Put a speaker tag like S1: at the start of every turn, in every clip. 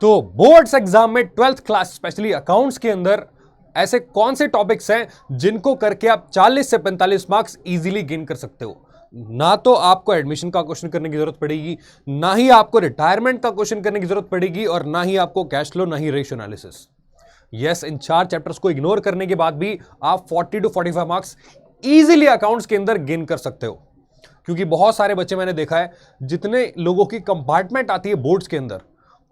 S1: तो boards exam में 12th class specially accounts के अंदर ऐसे कौन से टॉपिक्स हैं जिनको करके आप 40 से 45 मार्क्स इजीली गेन कर सकते हो। ना तो आपको एडमिशन का क्वेश्चन करने की जरूरत पड़ेगी, ना ही आपको रिटायरमेंट का क्वेश्चन करने की जरूरत पड़ेगी, और ना ही आपको कैश फ्लो, ना ही रेशियो एनालिसिस। यस, इन 4 चैप्टर्स को इग्नोर करने के बाद भी आप 40 to 45 मार्क्स इजीली अकाउंट्स के अंदर गेन कर सकते हो। क्योंकि बहुत सारे बच्चे मैंने देखा है, जितने लोगों की कंपार्टमेंट आती है बोर्ड्स के अंदर,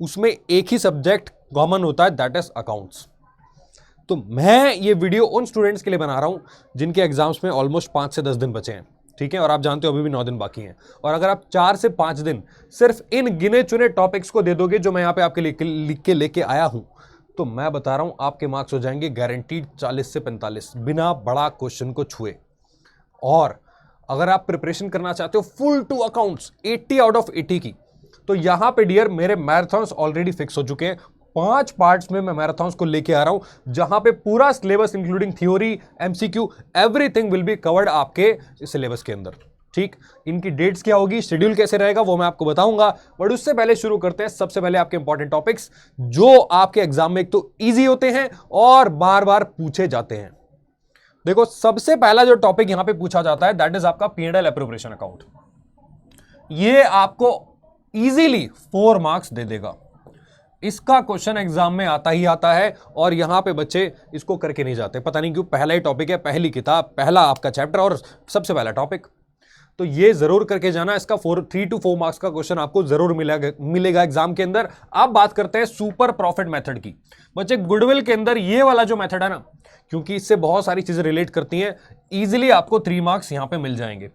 S1: उसमें एक ही सब्जेक्ट कॉमन होता है, दैट इज अकाउंट्स। तो मैं ये वीडियो उन स्टूडेंट्स के लिए बना रहा हूं जिनके एग्जाम्स में ऑलमोस्ट 5 से 10 दिन बचे हैं, ठीक है, और आप जानते हो अभी भी 9 दिन बाकी हैं। और अगर आप 4 से 5 दिन सिर्फ इन गिने चुने टॉपिक्स को दे दोगे जो मैं यहां पे आपके लिए लिख के लेके आया हूं, तो मैं बता रहा हूं आपके मार्क्स हो जाएंगे गारंटीड 40 से 45 बिना बड़ा क्वेश्चन को छुए। और अगर आप प्रिपरेशन करना चाहते हो full to accounts 80 out of 80 की, तो यहां पे डियर मेरे मैराथन्स ऑलरेडी फिक्स हो चुके हैं। 5 पार्ट्स में मैं मैराथन्स को लेके आ रहा हूं, जहां पे पूरा syllabus including theory, MCQ, everything will be covered आपके सिलेबस के अंदर। ठीक, इनकी डेट्स क्या होगी, शेड्यूल कैसे रहेगा, वो मैं आपको बताऊंगा। बट उससे पहले शुरू करते हैं सबसे पहले आपके इंपॉर्टेंट टॉपिक्स जो आपके एग्जाम में एक तो ईजी होते हैं और बार बार पूछे जाते हैं। देखो, सबसे पहला जो टॉपिक यहां पे पूछा जाता है दैट इज आपका P&L एप्रोप्रिएशन अकाउंट। ये आपको इजीली 4 मार्क्स दे देगा। इसका क्वेश्चन एग्जाम में आता ही आता है और यहां पे बच्चे इसको करके नहीं जाते, पता नहीं क्यों। पहला ही टॉपिक है, पहली किताब, पहला आपका चैप्टर और सबसे पहला टॉपिक, तो ये जरूर करके जाना। इसका 3 to 4 मार्क्स का क्वेश्चन आपको जरूर मिलेगा एग्जाम के अंदर। अब बात करते हैं सुपर प्रॉफिट मेथड की। बच्चे, गुडविल के अंदर ये वाला जो मेथड है ना, क्योंकि इससे बहुत सारी चीजें रिलेट करती हैं, इजीली आपको 3 मार्क्स यहां पे मिल जाएंगे।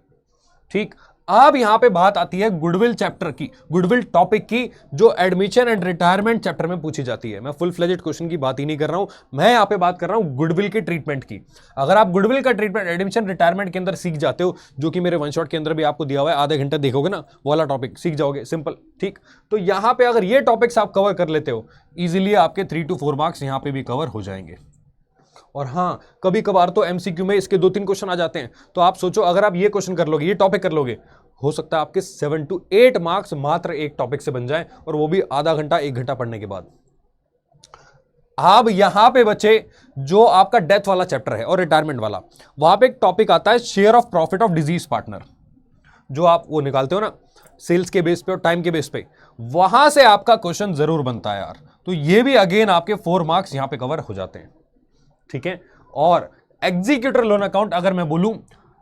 S1: ठीक, अब यहां पे बात आती है गुडविल चैप्टर की, गुडविल टॉपिक की, जो एडमिशन एंड रिटायरमेंट चैप्टर में पूछी जाती है। मैं फुल फ्लेजेड क्वेश्चन की बात ही नहीं कर रहा हूं, मैं यहां पे बात कर रहा हूं गुडविल के ट्रीटमेंट की। अगर आप गुडविल का ट्रीटमेंट एडमिशन रिटायरमेंट के अंदर सीख जाते हो, जो कि मेरे वन शॉट के अंदर भी आपको दिया हुआ है, आधे घंटे देखोगे ना, वो वाला टॉपिक सीख जाओगे, सिंपल। ठीक, तो यहां पे अगर ये टॉपिक्स आप कवर कर लेते हो, इजीली आपके 3 to 4 मार्क्स यहां पे भी कवर हो जाएंगे। और हां, कभी कभार तो एमसीक्यू में इसके 2-3 क्वेश्चन आ जाते हैं, तो आप सोचो अगर आप ये क्वेश्चन कर लोगे, ये टॉपिक कर लोगे, हो सकता है आपके 7 to 8 मार्क्स मात्र एक टॉपिक से बन जाए, और वो भी आधा घंटा 1 घंटा पढ़ने के बाद। अब यहां पे बच्चे, जो आपका डेथ वाला चैप्टर है और रिटायरमेंट वाला, वहां पे एक टॉपिक आता है share of profit of disease partner, जो आप वो निकालते हो ना सेल्स के बेस पे और टाइम के बेस पे, वहां से आपका क्वेश्चन जरूर बनता है यार। तो ये भी अगेन आपके 4 मार्क्स यहां पे कवर हो जाते हैं। ठीक है, और एग्जीक्यूटर लोन अकाउंट अगर मैं बोलूं,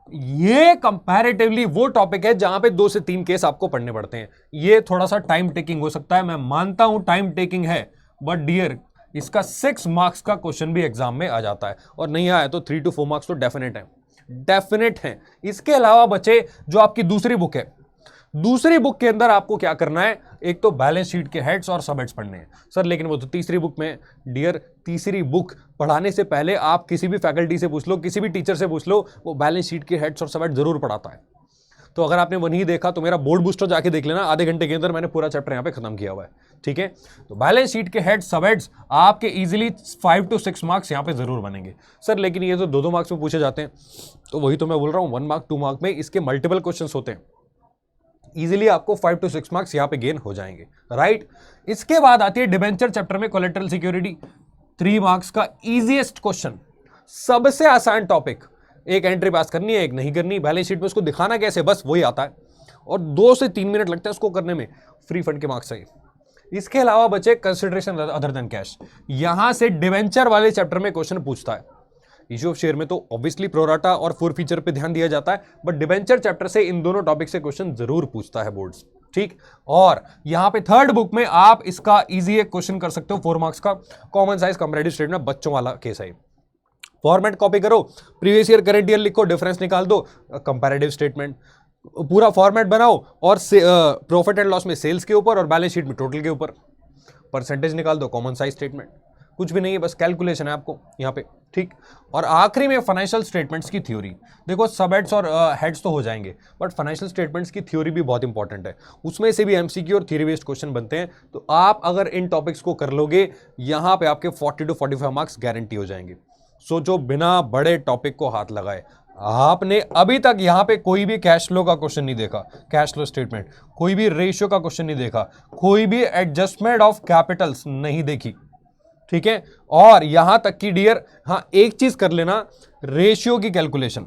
S1: ये कंपैरेटिवली वो टॉपिक है जहां पे 2 से 3 केस आपको पढ़ने पड़ते हैं। ये थोड़ा सा टाइम टेकिंग हो सकता है, मैं मानता हूं टाइम टेकिंग है, बट डियर इसका 6 मार्क्स का क्वेश्चन भी एग्जाम में आ जाता है, और नहीं आया तो 3 to 4 मार्क्स तो डेफिनेट है। इसके अलावा बचे जो आपकी दूसरी बुक है, दूसरी बुक के अंदर आपको क्या करना है, एक तो बैलेंस शीट के हेड्स और सब हेड्स पढ़ने हैं सर, लेकिन वो तो तीसरी बुक में। डियर, तीसरी बुक पढ़ाने से पहले आप किसी भी फैकल्टी से पूछ लो, किसी भी टीचर से पूछ लो, वो बैलेंस शीट के हेड्स और सब हेड्स जरूर पढ़ाता है। तो अगर आपने वो नहीं देखा तो मेरा बोर्ड बूस्टर जाके देख लेना, आधे घंटे के अंदर मैंने पूरा चैप्टर यहाँ पे खत्म किया हुआ है। ठीक है, तो बैलेंस शीट के हेड्स, सब हेड्स आपके इजीली 5 to 6 मार्क्स यहाँ पे जरूर बनेंगे सर, लेकिन ये तो 2-2 मार्क्स में पूछे जाते हैं। तो वही तो मैं बोल रहा हूँ, 1 मार्क 2 मार्क में इसके मल्टीपल क्वेश्चन होते हैं, इजीली आपको 5 to 6 मार्क्स यहां पे गेन हो जाएंगे, राइट। इसके बाद आती है डिबेंचर चैप्टर में कोलेटरल सिक्योरिटी, 3 मार्क्स का इजीएस्ट क्वेश्चन, सबसे आसान टॉपिक। एक एंट्री पास करनी है, एक नहीं करनी, बैलेंस शीट में उसको दिखाना कैसे, बस वही आता है, और 2 से 3 मिनट लगता है उसको करने में, फ्री फंड के मार्क्स चाहिए। इसके अलावा बचे कंसिडरेशन अदर देन कैश, यहां से डिबेंचर वाले चैप्टर में क्वेश्चन पूछता है। इश्यू ऑफ शेयर में तो ऑब्वियसली प्रोराटा और फोर फीचर पे ध्यान दिया जाता है, बट डिबेंचर चैप्टर से इन दोनों टॉपिक से क्वेश्चन जरूर पूछता है बोर्ड्स। ठीक, और यहां पे थर्ड बुक में आप इसका इजी एक क्वेश्चन कर सकते हो 4 मार्क्स का, कॉमन साइज कंपैरेटिव स्टेटमेंट, बच्चों वाला केस है। फॉर्मेट कॉपी करो, प्रीवियस ईयर करंट ईयर लिखो, डिफरेंस निकाल दो, कंपैरेटिव स्टेटमेंट पूरा फॉर्मेट बनाओ, और प्रॉफिट एंड लॉस में सेल्स के ऊपर और बैलेंस शीट में टोटल के ऊपर परसेंटेज निकाल दो, कॉमन साइज स्टेटमेंट। कुछ भी नहीं है, बस कैलकुलेशन है आपको यहाँ पे। ठीक, और आखिरी में फाइनेंशियल स्टेटमेंट्स की थ्योरी। देखो, सब हेड्स और हेड्स तो हो जाएंगे, बट फाइनेंशियल स्टेटमेंट्स की थ्योरी भी बहुत इंपॉर्टेंट है, उसमें से भी एमसीक्यू और थ्योरी बेस्ड क्वेश्चन बनते हैं। तो आप अगर इन टॉपिक्स को कर लोगे, यहाँ पे आपके 40 to 45 मार्क्स गारंटी हो जाएंगे। सोचो, बिना बड़े टॉपिक को हाथ लगाए आपने अभी तक यहां पे कोई भी कैश फ्लो का क्वेश्चन नहीं देखा, कैश फ्लो स्टेटमेंट, कोई भी रेशियो का क्वेश्चन नहीं देखा, कोई भी एडजस्टमेंट ऑफ कैपिटल्स नहीं देखी, ठीक है। और यहां तक कि डियर, हां एक चीज कर लेना, रेशियो की कैलकुलेशन,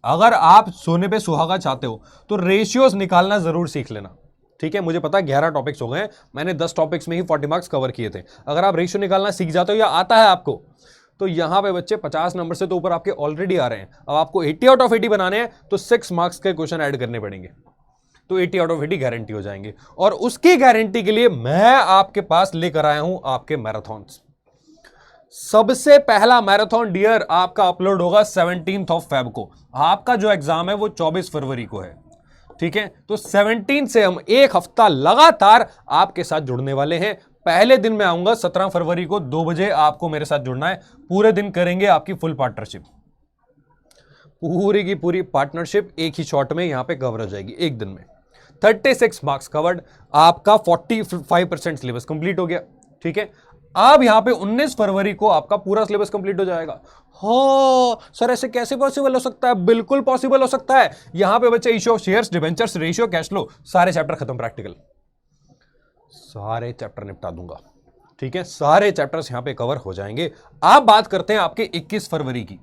S1: अगर आप सोने पे सुहागा चाहते हो तो रेशियोज निकालना जरूर सीख लेना, ठीक है। मुझे पता है 11 टॉपिक्स हो गए, मैंने 10 टॉपिक्स में ही 40 मार्क्स कवर किए थे। अगर आप रेशियो निकालना सीख जाते हो या आता है आपको, तो यहां पे बच्चे 50 नंबर से तो ऊपर आपके ऑलरेडी आ रहे हैं। अब आपको 80 आउट ऑफ 80 बनाने हैं तो 6 मार्क्स के क्वेश्चन ऐड करने पड़ेंगे, तो 80 आउट ऑफ 80 गारंटी हो जाएंगे। और उसकी गारंटी के लिए मैं आपके पास लेकर आया हूं आपके मैराथन्स। सबसे पहला मैराथन डियर आपका अपलोड होगा 17 फेब को। आपका जो एग्जाम है वो 24 फरवरी को है, ठीक है। तो 17 से हम एक हफ्ता लगातार आपके साथ जुड़ने वाले हैं। पहले दिन मैं आऊंगा 17 फरवरी को 2 बजे, आपको मेरे साथ जुड़ना है। पूरे दिन करेंगे आपकी फुल पार्टनरशिप, पूरी की पूरी पार्टनरशिप एक ही शॉट में यहां पे कवर हो जाएगी एक दिन में। 36 मार्क्स कवर्ड, आपका 45% सिलेबस कंप्लीट हो गया, ठीक है। अब यहां पे 19 फरवरी को आपका पूरा सिलेबस कंप्लीट हो जाएगा। हो सर ऐसे कैसे पॉसिबल हो सकता है? बिल्कुल पॉसिबल हो सकता है। यहां पे बच्चे issue of shares, debentures, ratio, cash flow, सारे चैप्टर खत्म, प्रैक्टिकल सारे चैप्टर निपटा दूंगा, ठीक है। सारे चैप्टर्स यहां पे कवर हो जाएंगे। आप बात करते हैं आपके 21 फरवरी की,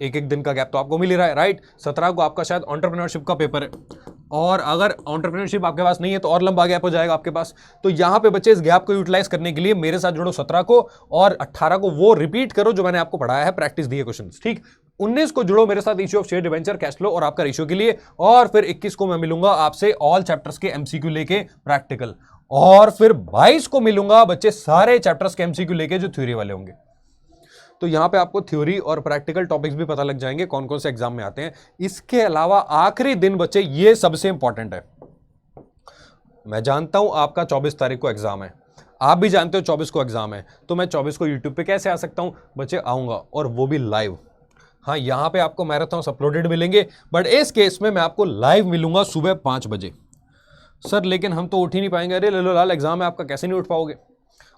S1: एक एक दिन का गैप तो आपको मिल ही रहा है, राइट। 17 को आपका शायद एंटरप्रेन्योरशिप का पेपर है, और अगर एंटरप्रेन्योरशिप आपके पास नहीं है तो और लंबा गैप हो जाएगा आपके पास। तो यहां पे बच्चे इस गैप को यूटिलाइज करने के लिए मेरे साथ जुड़ो 17 को, और 18 को वो रिपीट करो जो मैंने आपको पढ़ाया है, प्रैक्टिस दिए क्वेश्चन, ठीक। 19 को जुड़ो मेरे साथ issue of share, debenture, cash flow और आपका रेशियो के लिए, और फिर 21 को मैं मिलूंगा आपसे ऑल चैप्टर्स के एमसीक्यू लेके प्रैक्टिकल, और फिर 22 को मिलूंगा बच्चे सारे चैप्टर्स के एमसीक्यू लेके जो थ्योरी वाले होंगे। तो यहां पे आपको थ्योरी और प्रैक्टिकल टॉपिक्स भी पता लग जाएंगे कौन कौन से एग्जाम में आते हैं। इसके अलावा आखिरी दिन बच्चे ये सबसे इंपॉर्टेंट है। मैं जानता हूं आपका 24 तारीख को एग्जाम है, आप भी जानते हो 24 को एग्जाम है, तो मैं 24 को यूट्यूब पे कैसे आ सकता हूं बच्चे? आऊंगा, और वो भी लाइव। हाँ, यहां पे आपको मैराथन अपलोडेड मिलेंगे, बट इस केस में मैं आपको लाइव मिलूंगा सुबह 5 बजे। सर लेकिन हम तो उठ ही नहीं पाएंगे। अरे ले लो लाल, एग्जाम है आपका, कैसे नहीं उठ पाओगे?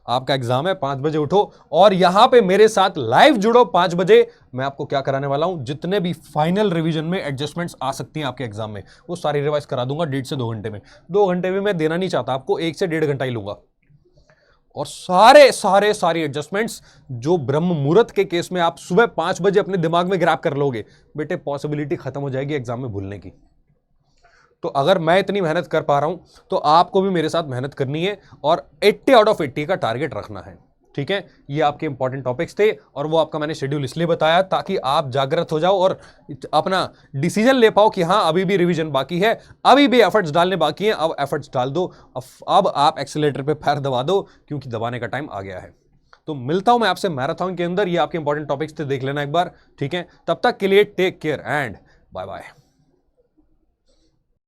S1: आपका एग्जाम है, 5 बजे उठो और यहां पे मेरे साथ लाइव जुड़ो 5 बजे। मैं आपको क्या कराने वाला हूं, जितने भी फाइनल रिवीजन में एडजस्टमेंट्स आ सकती हैं आपके एग्जाम में, वो सारी रिवाइज करा दूंगा 1.5 से 2 घंटे में। 2 घंटे भी मैं देना नहीं चाहता आपको, 1 से 1.5 घंटा ही लूंगा। और सारी एडजस्टमेंट्स जो ब्रह्म मुहूर्त के केस में आप सुबह 5 बजे अपने दिमाग में ग्रैब कर लोगे, बेटे पॉसिबिलिटी खत्म हो जाएगी एग्जाम में भूलने की। तो अगर मैं इतनी मेहनत कर पा रहा हूं तो आपको भी मेरे साथ मेहनत करनी है, और 80 आउट ऑफ 80 का टारगेट रखना है, ठीक है। ये आपके इंपॉर्टेंट टॉपिक्स थे, और वो आपका मैंने शेड्यूल इसलिए बताया ताकि आप जागृत हो जाओ और अपना डिसीजन ले पाओ कि हाँ अभी भी रिवीजन बाकी है, अभी भी एफर्ट्स डालने बाकी हैं। अब एफर्ट्स डाल दो, अब आप एक्सीलरेटर पे पैर दबा दो, क्योंकि दबाने का टाइम आ गया है। तो मिलता हूं मैं आपसे मैराथन के अंदर। ये आपके इंपॉर्टेंट टॉपिक्स थे, देख लेना एक बार, ठीक है। तब तक के लिए take care and bye bye.